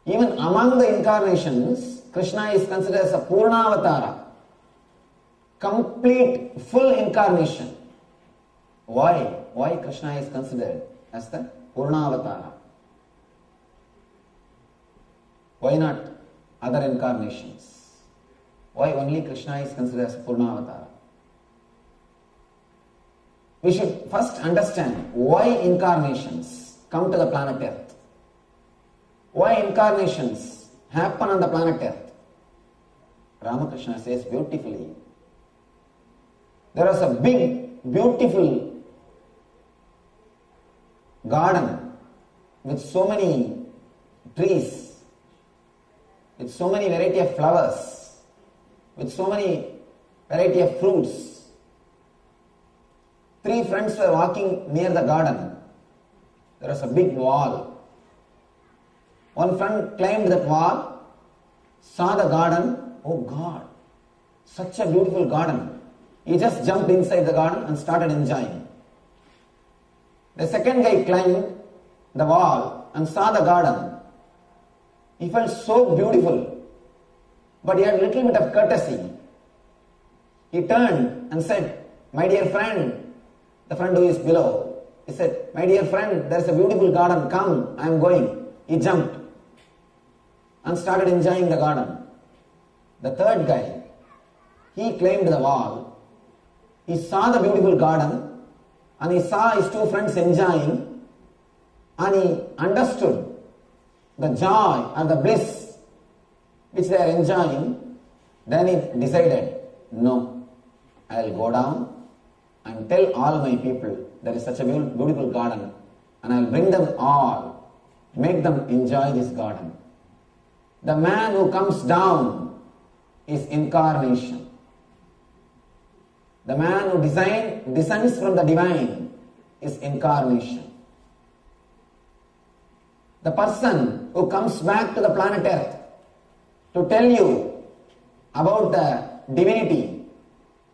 Even among the incarnations, Krishna is considered as a Purnavatara, complete, full incarnation. Why? Why Krishna is considered as the Purnavatara? Why not other incarnations? Why only Krishna is considered as Purnavatara? We should first understand why incarnations come to the planet Earth. Why incarnations happen on the planet Earth? Ramakrishna says beautifully, there was a big, beautiful garden with so many trees, with so many variety of flowers, with so many variety of fruits. 3 friends were walking near the garden. There was a big wall. One friend climbed that wall, saw the garden. Oh God, such a beautiful garden. He just jumped inside the garden and started enjoying. The second guy climbed the wall and saw the garden. He felt so beautiful, but he had a little bit of courtesy. He turned and said, "My dear friend," the friend who is below, he said, "My dear friend, there is a beautiful garden, come, I am going." He jumped and started enjoying the garden. The third guy, he climbed the wall, he saw the beautiful garden and he saw his 2 friends enjoying, and he understood the joy and the bliss which they are enjoying. Then he decided, no, I will go down and tell all my people there is such a beautiful garden, and I will bring them all, make them enjoy this garden. The man who comes down is Incarnation. The man who descends from the divine is Incarnation. The person who comes back to the planet Earth to tell you about the divinity,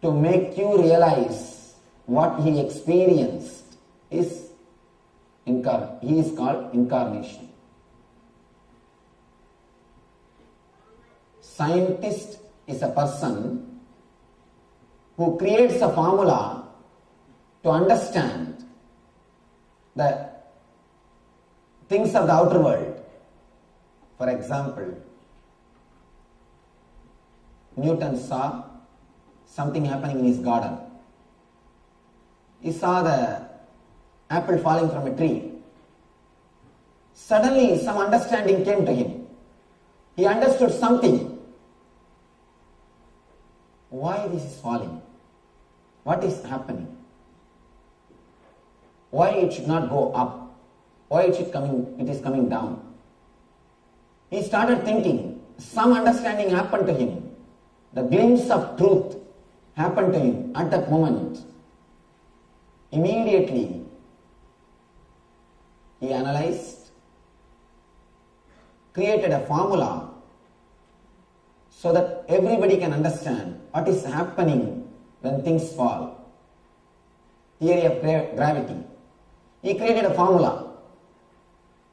to make you realize what he experienced, he is called Incarnation. Scientist is a person who creates a formula to understand the things of the outer world. For example, Newton saw something happening in his garden. He saw the apple falling from a tree. Suddenly some understanding came to him. He understood something. Why this is falling? What is happening? Why it should not go up? Why it is coming down? He started thinking. Some understanding happened to him. The glimpse of truth happened to him at that moment. Immediately, he analyzed, created a formula so that everybody can understand what is happening when things fall. Theory of gravity. He created a formula.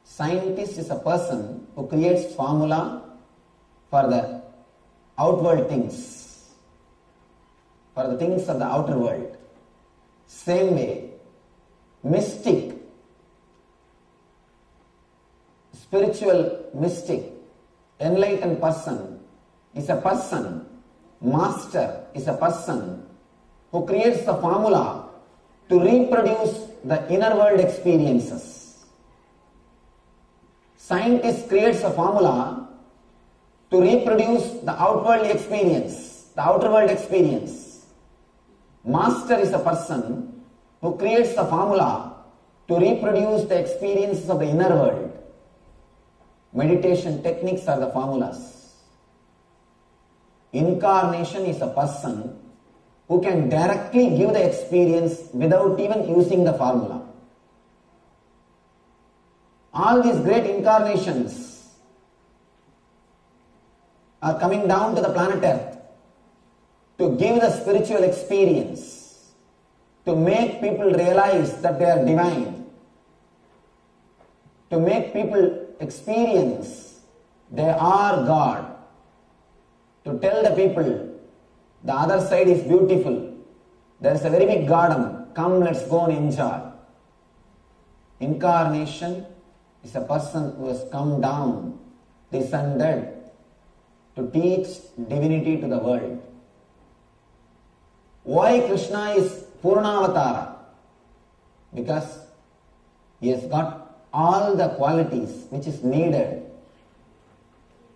Scientist is a person who creates formula for the outward things, for the things of the outer world. Same way, mystic, spiritual mystic, enlightened person is a person, master is a person who creates the formula to reproduce the inner world experiences. Scientist creates a formula to reproduce the outward experience, the outer world experience. Master is a person who creates the formula to reproduce the experiences of the inner world. Meditation techniques are the formulas. Incarnation is a person who can directly give the experience without even using the formula. All these great incarnations are coming down to the planet Earth to give the spiritual experience, to make people realize that they are divine, to make people experience They are God. To tell the people the other side is beautiful. There is a very big garden. Come, let's go and enjoy. Incarnation is a person who has come down, descended to teach divinity to the world. Why Krishna is Purnavatara? Because he has got all the qualities which is needed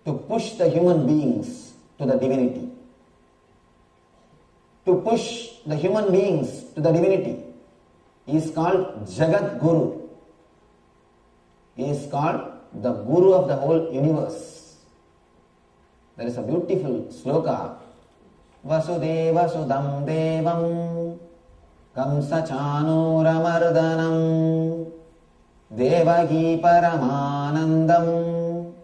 to push the human beings to the divinity. To push the human beings to the divinity. He is called Jagat Guru. He is called the Guru of the whole universe. There is a beautiful sloka. Vasudeva Sudam Devam Kamsa Chanuramardanam Devagi Paramanandam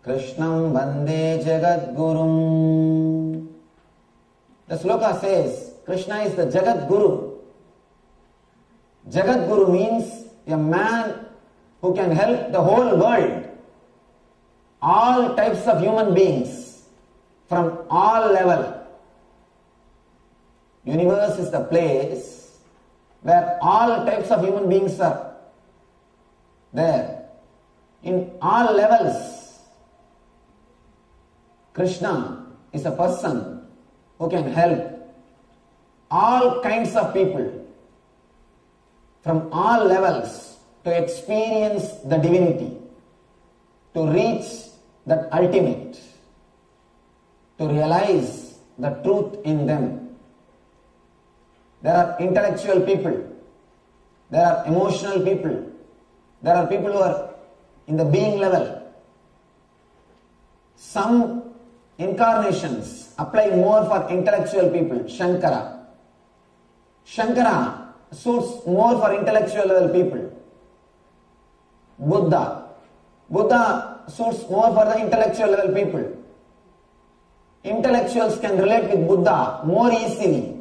Krishnam Vande Jagat Gurum. The sloka says Krishna is the Jagat Guru. Jagat Guru means a man who can help the whole world, all types of human beings, from all level. Universe is the place where all types of human beings are there. In all levels, Krishna is a person who can help all kinds of people from all levels to experience the divinity, to reach that ultimate, to realize the truth in them. There are intellectual people, there are emotional people, there are people who are in the being level. Some incarnations apply more for intellectual people. Shankara suits more for intellectual level people. Buddha suits more for the intellectual level people. Intellectuals can relate with Buddha more easily.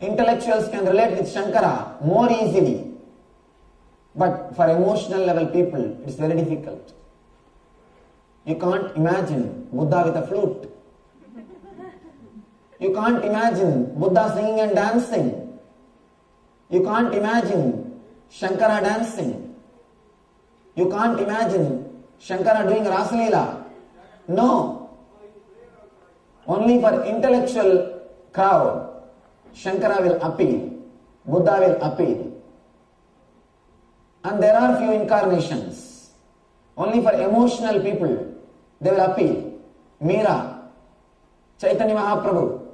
Intellectuals can relate with Shankara more easily. But for emotional level people, it's very difficult. You can't imagine Buddha with a flute. You can't imagine Buddha singing and dancing. You can't imagine Shankara dancing. You can't imagine Shankara doing Rasalila. No. Only for intellectual crowd, Shankara will appeal. Buddha will appeal. And there are few incarnations. Only for emotional people, they will appeal. Meera, Chaitanya Mahaprabhu.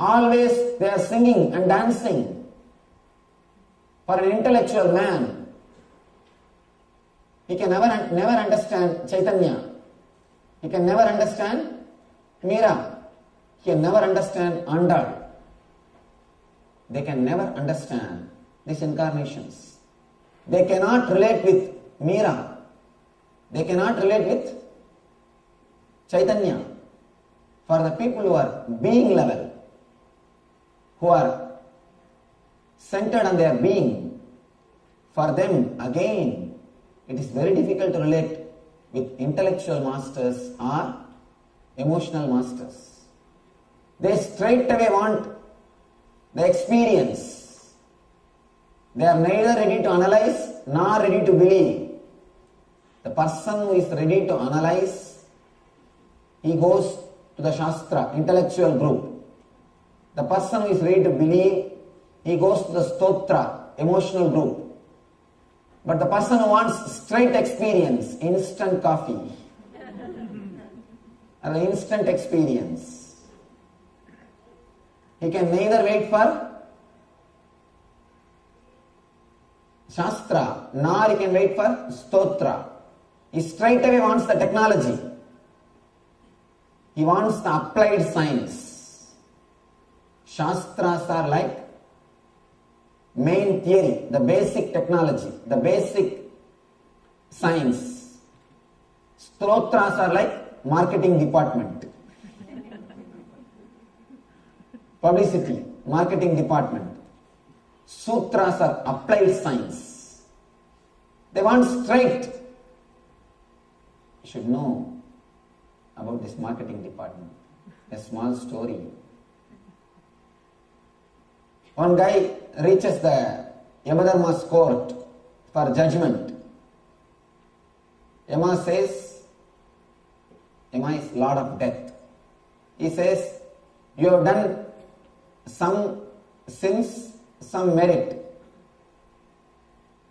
Always they are singing and dancing. For an intellectual man, he can never understand Chaitanya. He can never understand Meera. He can never understand Andal. They can never understand these incarnations. They cannot relate with Meera. They cannot relate with Chaitanya. For the people who are being level, who are centered on their being, for them again it is very difficult to relate with intellectual masters or emotional masters. They straight away want the experience. They are neither ready to analyze nor ready to believe. The person who is ready to analyze, he goes to the Shastra, intellectual group. The person who is ready to believe, he goes to the Stotra, emotional group. But the person who wants straight experience, instant coffee, or instant experience, he can neither wait for Shastra, nor he can wait for Stotra. He straight away wants the technology. He wants the applied science. Shastras are like main theory, the basic technology, the basic science. Stotras are like marketing department. Publicity, marketing department. Sutras are applied science. They want straight. should know about this marketing department. A small story. One guy reaches the Yamadharma's court for judgment. Yama says, Yama is Lord of Death. He says, you have done some sins, some merit.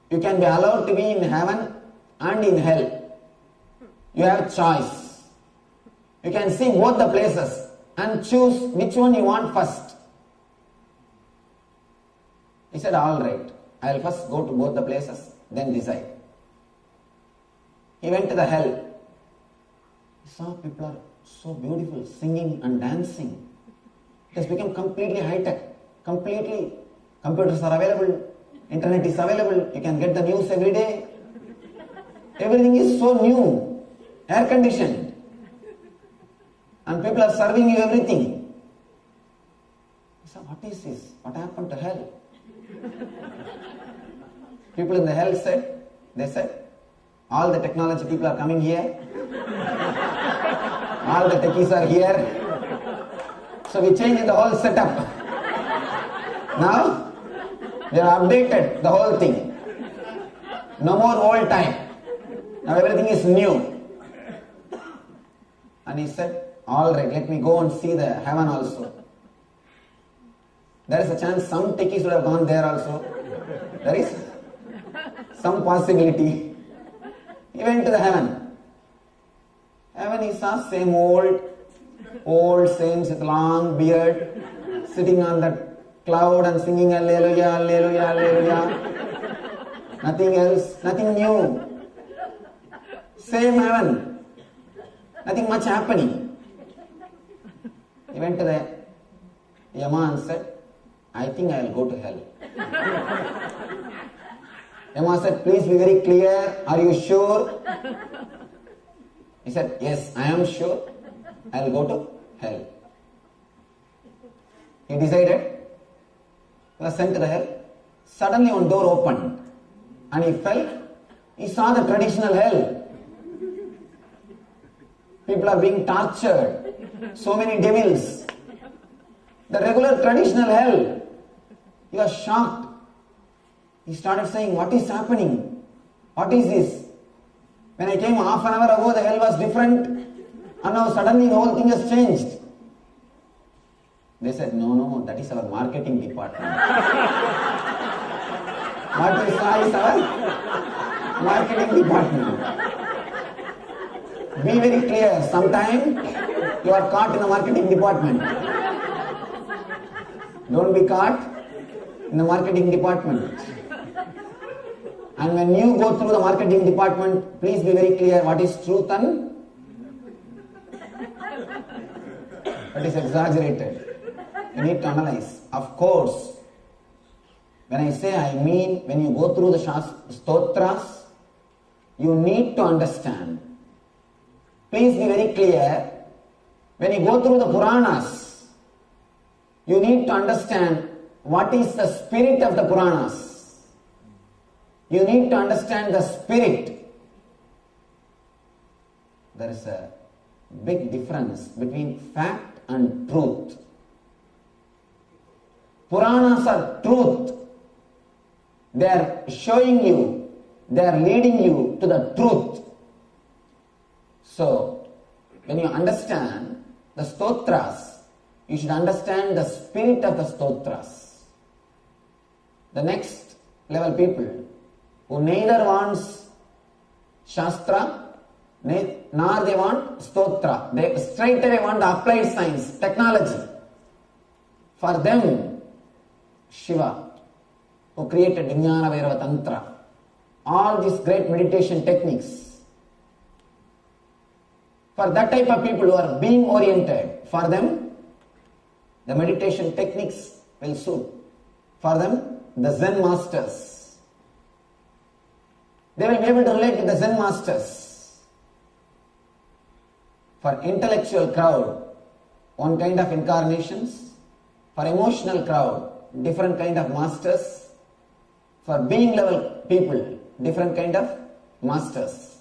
You can be allowed to be in heaven and in hell. You have choice. You can see both the places and choose which one you want first. He said, all right, I will first go to both the places, then decide. He went to the hell. He saw people are so beautiful, singing and dancing. It has become completely high-tech. Completely, computers are available, internet is available, you can get the news every day. Everything is so new, air-conditioned. And people are serving you everything. He said, what is this? What happened to hell? People in the hell said, all the technology people are coming here. All the techies are here. So we changed the whole setup. Now, we have updated the whole thing. No more old time. Now everything is new. And he said, all right, let me go and see the heaven also. There is a chance some techies would have gone there also. There is some possibility. He went to the heaven. Heaven he saw same old saints with long beard, sitting on the cloud and singing Alleluia, Alleluia, Alleluia. Nothing else, nothing new. Same heaven. Nothing much happening. He went to the Yama and said, I think I will go to hell. Yama said, please be very clear. Are you sure? He said, yes, I am sure. I will go to hell. He decided. He was sent to the hell. Suddenly one door opened and he saw the traditional hell. People are being tortured. So many devils. The regular traditional hell. He was shocked. He started saying, what is happening? What is this? When I came half an hour ago, the hell was different. And now suddenly the whole thing has changed. They said, no, that is our marketing department. What you saw is our marketing department. Be very clear. Sometime you are caught in the marketing department. Don't be caught in the marketing department. And when you go through the marketing department, please be very clear what is truth and what is exaggerated. You need to analyze. Of course, when I say I mean when you go through the stotras, you need to understand. Please be very clear. When you go through the Puranas, you need to understand what is the spirit of the Puranas. You need to understand the spirit. There is a big difference between fact and truth. Puranas are truth. They are showing you, they are leading you to the truth. So, when you understand the stotras, you should understand the spirit of the stotras. The next level people who neither wants Shastra nor they want Stotra. They straight away want the applied science, technology. For them, Shiva, who created Vijnana Vairava Tantra, all these great meditation techniques. For that type of people who are being oriented, for them, the meditation techniques will suit. For them, the Zen masters. They will be able to relate with the Zen masters. For intellectual crowd, one kind of incarnations. For emotional crowd, different kind of masters. For being level people, different kind of masters.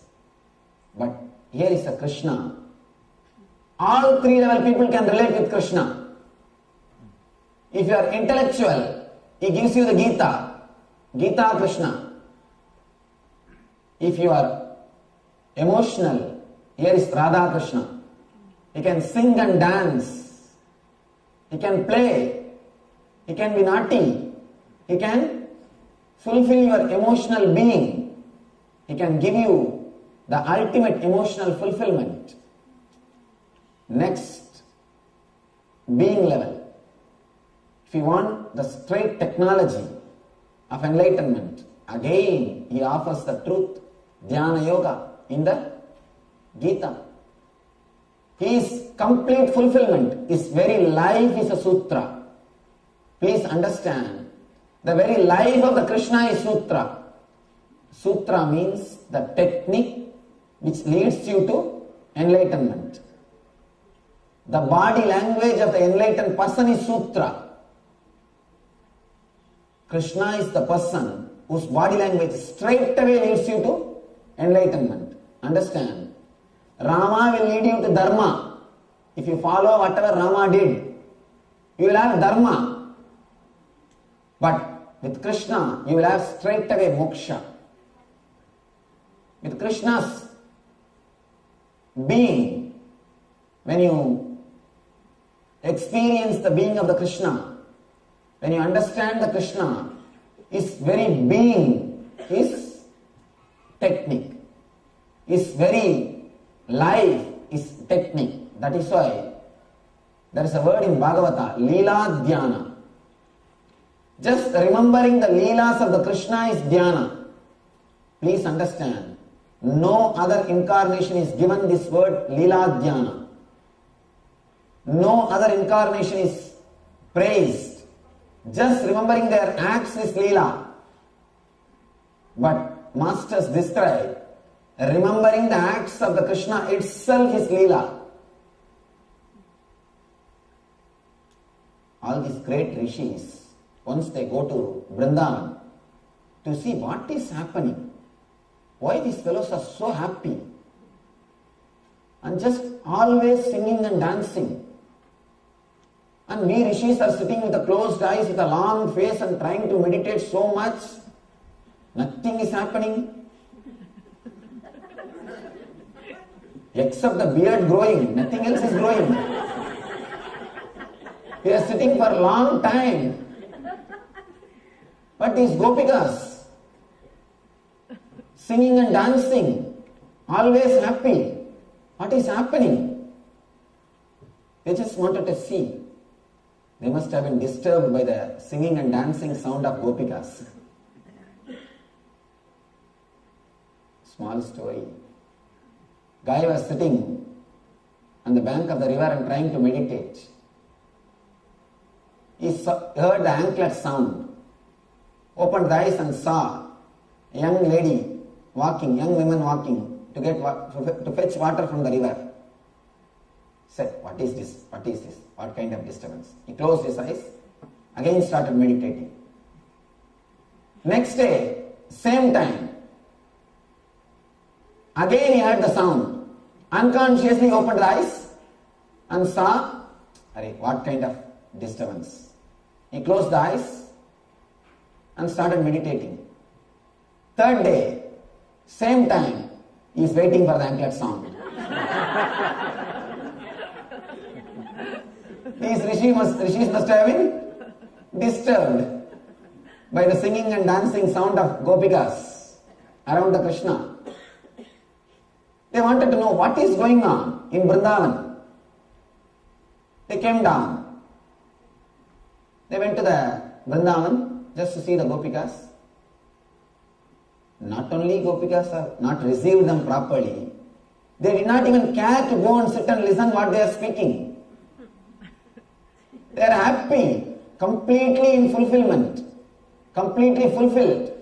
But here is a Krishna. All three level people can relate with Krishna. If you are intellectual, he gives you the Gita, Gita Krishna. If you are emotional, here is Radha Krishna. He can sing and dance. He can play. He can be naughty. He can fulfill your emotional being. He can give you the ultimate emotional fulfillment. Next, being level. If you want the straight technology of enlightenment, again he offers the truth, Dhyana Yoga, in the Gita. His complete fulfillment, his very life is a sutra. Please understand, the very life of the Krishna is sutra. Sutra means the technique which leads you to enlightenment. The body language of the enlightened person is sutra. Krishna is the person whose body language straight away leads you to enlightenment. Understand? Rama will lead you to dharma. If you follow whatever Rama did, you will have dharma. But with Krishna, you will have straight away moksha. With Krishna's being, when you experience the being of the Krishna, when you understand the Krishna, his very being is technique. His very life is technique. That is why there is a word in Bhagavata, Leela Dhyana. Just remembering the Leelas of the Krishna is Dhyana. Please understand, no other incarnation is given this word Leela Dhyana. No other incarnation is praised. Just remembering their acts is Leela. But masters describe remembering the acts of the Krishna itself is Leela. All these great rishis, once they go to Vrindavan to see what is happening, why these fellows are so happy and just always singing and dancing. And we rishis are sitting with the closed eyes, with a long face and trying to meditate so much. Nothing is happening. Except the beard growing, nothing else is growing. We are sitting for a long time. But these gopikas, singing and dancing, always happy. What is happening? They just wanted to see. They must have been disturbed by the singing and dancing sound of gopikas. Small story. Guy was sitting on the bank of the river and trying to meditate. He heard the anklet sound, opened the eyes and saw a young lady walking, young women walking to fetch water from the river. Said, what is this? What is this? What kind of disturbance? He closed his eyes, again started meditating. Next day, same time, again he heard the sound. Unconsciously opened the eyes and saw, what kind of disturbance? He closed the eyes and started meditating. Third day, same time, he is waiting for the anklet sound. These rishis must have been disturbed by the singing and dancing sound of gopikas around the Krishna. They wanted to know what is going on in Vrindavan. They came down. They went to the Vrindavan just to see the gopikas. Not only gopikas have not received them properly, they did not even care to go and sit and listen what they are speaking. They are happy, completely in fulfillment, completely fulfilled,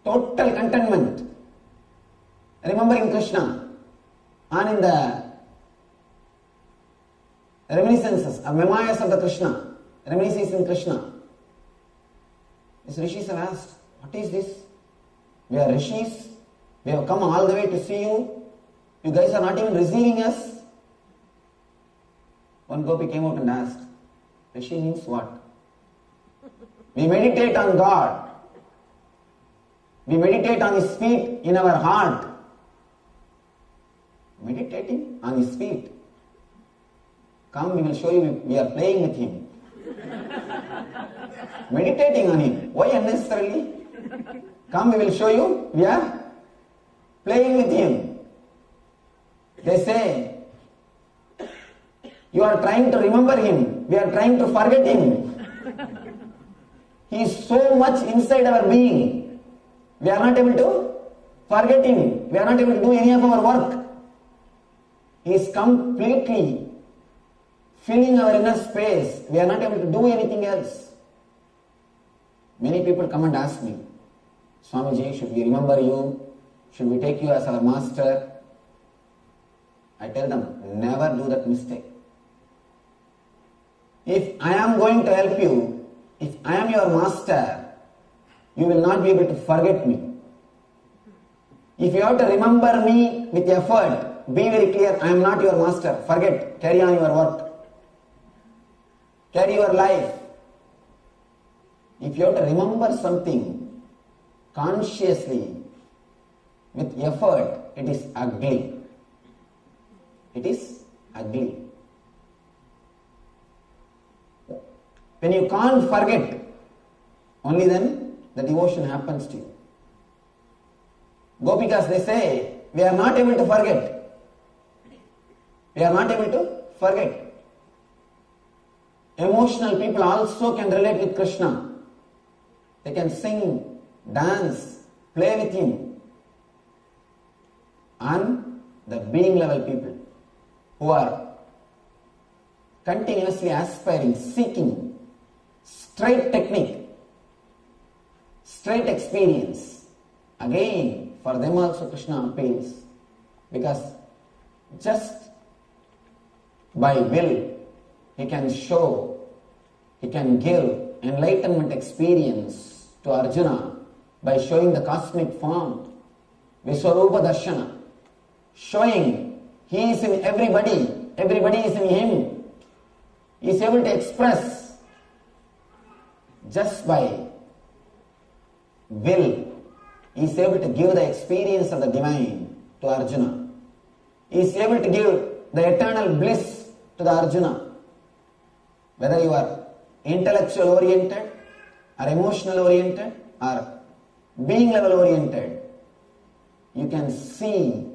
total contentment, remembering Krishna, and in the reminiscences, memoirs of the Krishna, reminiscences in Krishna. These rishis have asked, what is this? We are rishis, we have come all the way to see you, You guys are not even receiving us. One gopi came out and asked, Rishi means what? We meditate on God. We meditate on His feet in our heart. Meditating on His feet. Come, we will show you we are playing with Him. Meditating on Him. Why unnecessarily? Come, we will show you we are playing with Him. They say, you are trying to remember Him. We are trying to forget Him. He is so much inside our being. We are not able to forget Him. We are not able to do any of our work. He is completely filling our inner space. We are not able to do anything else. Many people come and ask me, Swamiji, should we remember you? Should we take you as our master? I tell them, never do that mistake. If I am going to help you, if I am your master, you will not be able to forget me. If you have to remember me with effort, be very clear, I am not your master. Forget, carry on your work. Carry your life. If you have to remember something consciously, with effort, it is ugly. It is ugly. When you can't forget, only then the devotion happens to you. Gopikas, they say, we are not able to forget. We are not able to forget. Emotional people also can relate with Krishna. They can sing, dance, play with Him. And the being level people who are continuously aspiring, seeking straight technique, straight experience. Again, for them also Krishna appeals, because just by will He can show, He can give enlightenment experience to Arjuna by showing the cosmic form, Viswarupa Darshana, showing He is in everybody, everybody is in Him. He is able to express just by will. He is able to give the experience of the divine to Arjuna. He is able to give the eternal bliss to the Arjuna. Whether you are intellectual oriented or emotional oriented or being level oriented, you can see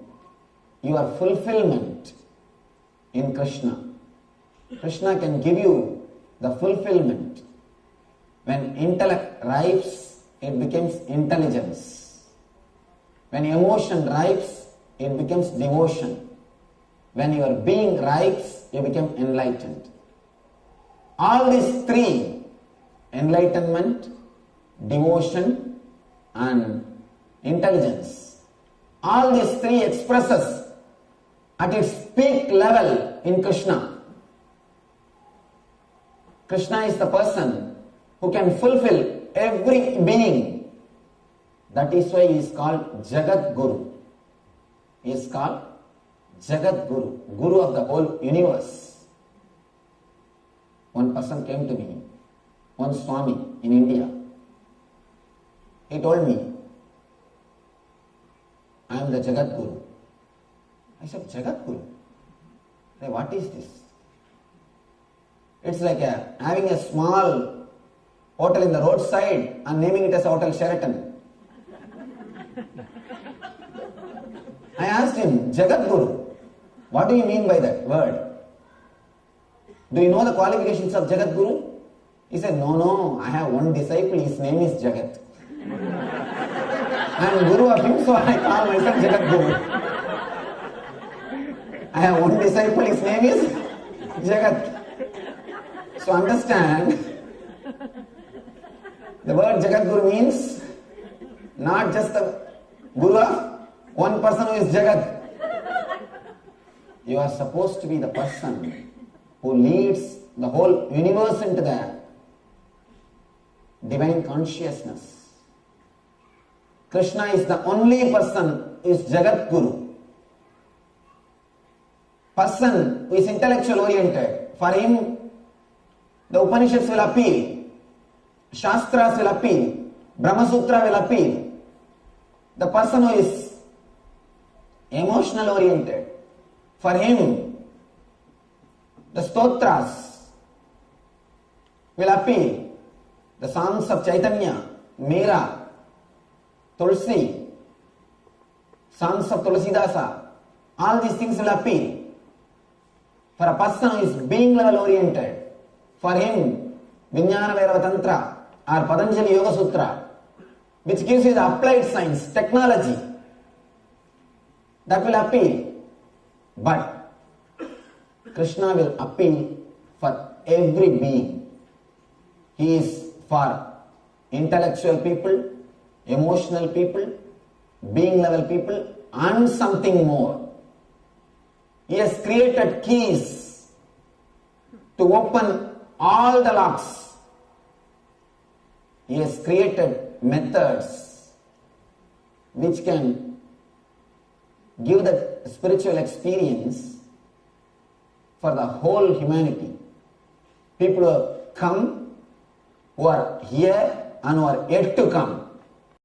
your fulfillment in Krishna. Krishna can give you the fulfillment. When intellect ripes, it becomes intelligence. When emotion ripes, it becomes devotion. When your being ripes, you become enlightened. All these three, enlightenment, devotion and intelligence, all these three expresses at its peak level in Krishna. Krishna is the person who can fulfill every being. That is why he is called Jagat Guru. He is called Jagat Guru, Guru of the whole universe. One person came to me, one Swami in India. He told me, I am the Jagat Guru. I said, Jagat Guru? I said, what is this? It's like having a small hotel in the roadside and naming it as Hotel Sheraton. I asked him, Jagat Guru, what do you mean by that word? Do you know the qualifications of Jagat Guru? He said, no, I have one disciple, his name is Jagat. I am Guru of him, so I call myself Jagat Guru. I have one disciple, his name is Jagat. So understand, the word Jagat Guru means not just the Guru of one person who is Jagat. You are supposed to be the person who leads the whole universe into the divine consciousness. Krishna is the only person who is Jagat Guru. person who is intellectual oriented, for him the Upanishads will appeal, Shastras will appeal, Brahma Sutra will appeal. The person who is emotional oriented, for him the Stotras will appeal. The songs of Chaitanya, Meera, Tulsi, songs of Tulisidasa, all these things will appeal. For a person who is being level oriented, for him Vijnana Vairava Tantra or Patanjali Yoga Sutra, which gives you the applied science, technology, that will appeal. But Krishna will appeal for every being. He is for intellectual people, emotional people, being level people, and something more. He has created keys to open all the locks. He has created methods which can give the spiritual experience for the whole humanity. People who have come, who are here and who are yet to come.